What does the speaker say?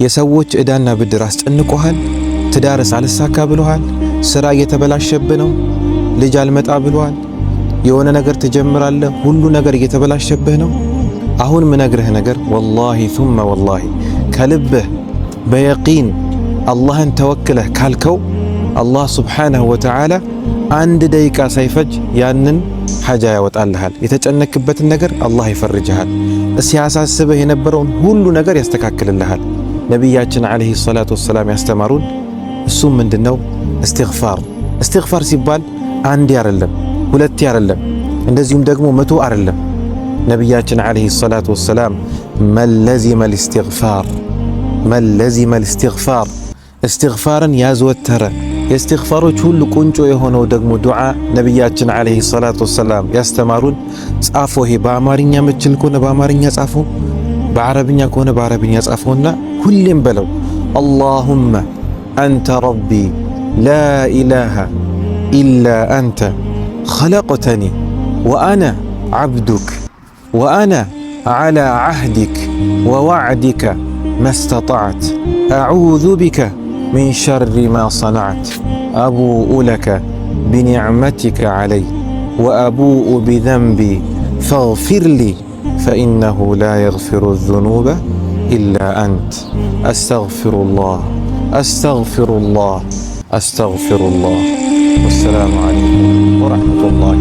የሰዎች ዕዳና ብድር አስጨንቆሃል? ትዳርስ አልሳካ ብሎሃል? ስራ እየተበላሸብህ ነው? ልጅ አልመጣ ብሏል? የሆነ ነገር ትጀምራለህ፣ ሁሉ ነገር እየተበላሸብህ ነው? አሁን ምነግርህ ነገር ወላሂ ثم ወላሂ ከልብህ በየቂን አላህን ተወክለህ ካልከው አላህ ሱብሓነሁ ወተዓላ አንድ ደቂቃ ሳይፈጅ ያንን ሐጃ ያወጣልሃል። የተጨነክበትን ነገር አላህ ይፈርጅሃል። ሲያሳስብህ የነበረውን ሁሉ ነገር ያስተካክልልሃል። ነቢያችን ዓለይሂ ሰላቱ ወሰላም ያስተማሩን እሱም ምንድነው? እስትግፋር ሲባል አንዴ አይደለም፣ ሁለቴ አይደለም፣ እንደዚሁም ደግሞ 100 አይደለም። ነቢያችን ዓለይሂ ሰላቱ ወሰላም መን ለዚመ ልእስትግፋር እስትግፋርን ያዘወተረ የእስትግፋሮች ሁሉ ቁንጮ የሆነው ደግሞ ዱዓ ነቢያችን ዓለይሂ ሰላቱ ወሰላም ያስተማሩን ጻፎ። ይሄ በአማርኛ ምችል ከሆነ በአማርኛ ጻፎ፣ በዓረብኛ ከሆነ በዓረብኛ ጻፎና ሁሌም በለው አላሁመ አንተ ረቢ ላ ኢላሃ ኢላ አንተ ኸለቅተኒ ወአና ዓብዱክ ወአና ዓላ ዓህዲክ ወዋዕዲከ መስተጣዕት አዑዙ ቢከ ሚን ሸሪ ማ ሰነዕት አቡኡ ለከ ቢኒዕመቲከ ዓለይ ወአቡኡ ቢዘንቢ ፈግፊር ሊ ፈኢነሁ ላ የግፊሩ ዙኑበ ኢላ አንት አስተግፊሩላህ አስተግፊሩላህ አስተግፊሩላህ። ወሰላሙ ዓለይኩም ወረሕመቱላሂ